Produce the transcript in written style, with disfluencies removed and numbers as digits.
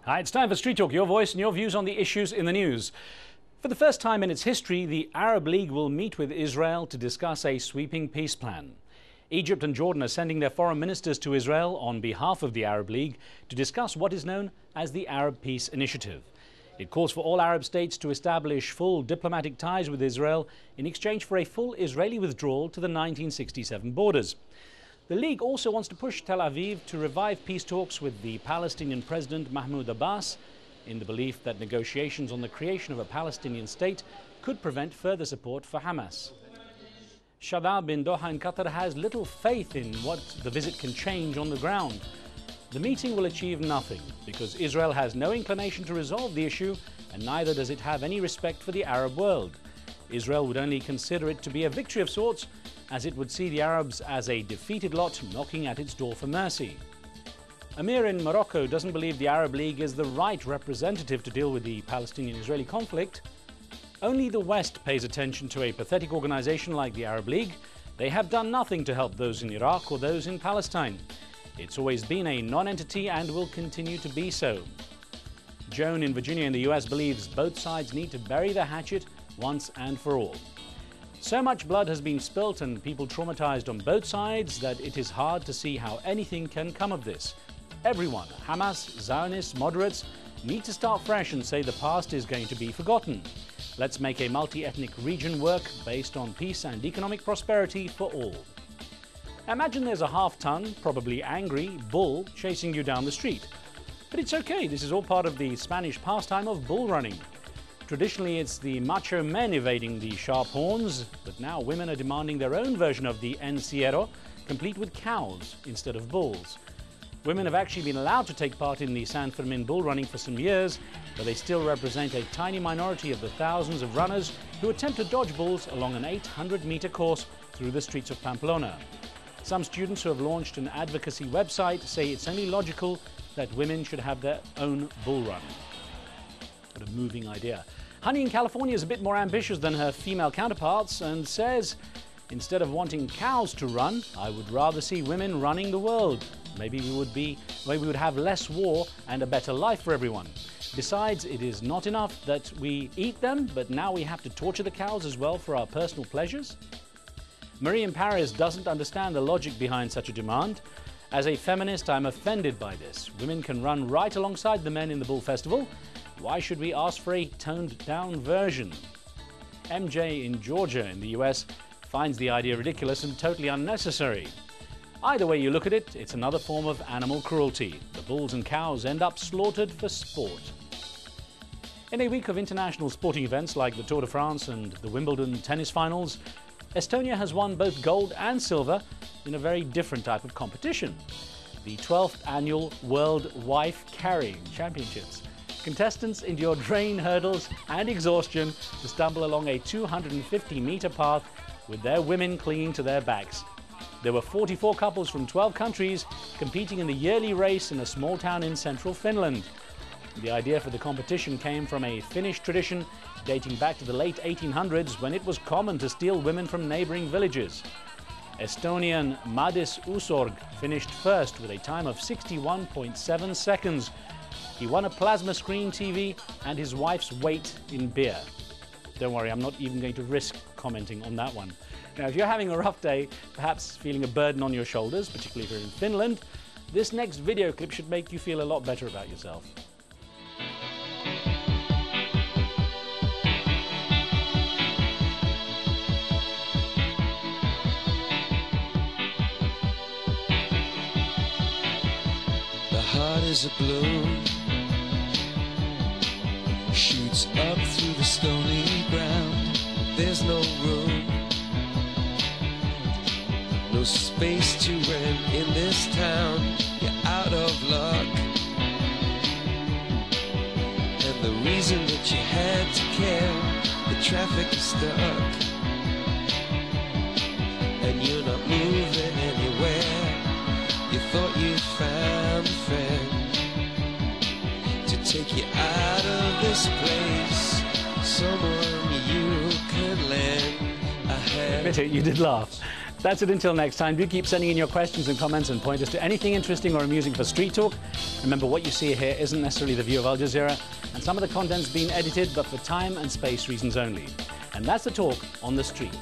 Hi, it's time for Street Talk, your voice and your views on the issues in the news. For the first time in its history, the Arab League will meet with Israel to discuss a sweeping peace plan. Egypt and Jordan are sending their foreign ministers to Israel on behalf of the Arab League to discuss what is known as the Arab Peace Initiative. It calls for all Arab states to establish full diplomatic ties with Israel in exchange for a full Israeli withdrawal to the 1967 borders. The League also wants to push Tel Aviv to revive peace talks with the Palestinian President Mahmoud Abbas in the belief that negotiations on the creation of a Palestinian state could prevent further support for Hamas. Shadab in Doha in Qatar has little faith in what the visit can change on the ground. The meeting will achieve nothing because Israel has no inclination to resolve the issue, and neither does it have any respect for the Arab world. Israel would only consider it to be a victory of sorts, as it would see the Arabs as a defeated lot knocking at its door for mercy. Amir in Morocco doesn't believe the Arab League is the right representative to deal with the Palestinian-Israeli conflict. Only the West pays attention to a pathetic organization like the Arab League. They have done nothing to help those in Iraq or those in Palestine. It's always been a non-entity and will continue to be so. Joan in Virginia in the US believes both sides need to bury the hatchet once and for all. So much blood has been spilt and people traumatized on both sides that it is hard to see how anything can come of this. Everyone, Hamas, Zionists, moderates, need to start fresh and say the past is going to be forgotten. Let's make a multi-ethnic region work based on peace and economic prosperity for all. Imagine there's a half-ton, probably angry, bull chasing you down the street. But it's okay, this is all part of the Spanish pastime of bull running. Traditionally, it's the macho men evading the sharp horns, but now women are demanding their own version of the encierro, complete with cows instead of bulls. Women have actually been allowed to take part in the San Fermin bull running for some years, but they still represent a tiny minority of the thousands of runners who attempt to dodge bulls along an 800-meter course through the streets of Pamplona. Some students who have launched an advocacy website say it's only logical that women should have their own bull run. What a moving idea. Honey in California is a bit more ambitious than her female counterparts and says, instead of wanting cows to run, I would rather see women running the world. Maybe we would have less war and a better life for everyone. Besides, it is not enough that we eat them, but now we have to torture the cows as well for our personal pleasures. Marie in Paris doesn't understand the logic behind such a demand. As a feminist, I'm offended by this. Women can run right alongside the men in the Bull Festival. Why should we ask for a toned-down version? MJ in Georgia in the US finds the idea ridiculous and totally unnecessary. Either way you look at it, it's another form of animal cruelty. The bulls and cows end up slaughtered for sport. In a week of international sporting events like the Tour de France and the Wimbledon tennis finals, Estonia has won both gold and silver in a very different type of competition, the 12th annual World Wife Carrying Championships. Contestants endured rain, hurdles and exhaustion to stumble along a 250-meter path with their women clinging to their backs. There were 44 couples from 12 countries competing in the yearly race in a small town in central Finland. The idea for the competition came from a Finnish tradition dating back to the late 1800s when it was common to steal women from neighboring villages. Estonian Madis Usorg finished first with a time of 61.7 seconds. He won a plasma screen TV and his wife's weight in beer. Don't worry, I'm not even going to risk commenting on that one. Now, if you're having a rough day, perhaps feeling a burden on your shoulders, particularly if you're in Finland, this next video clip should make you feel a lot better about yourself. The heart is a balloon, shoots up through the stony ground. There's no room, no space to rent in this town. You're out of luck, and the reason that you had to care, the traffic is stuck, and you're not moving anywhere. You thought you'd found a friend to take you out of this place, someone you could lend a hand. Admit it, you did laugh. That's it until next time. Do keep sending in your questions and comments and point us to anything interesting or amusing for Street Talk. Remember, what you see here isn't necessarily the view of Al Jazeera, and some of the content's been edited, but for time and space reasons only. And that's the talk on the street.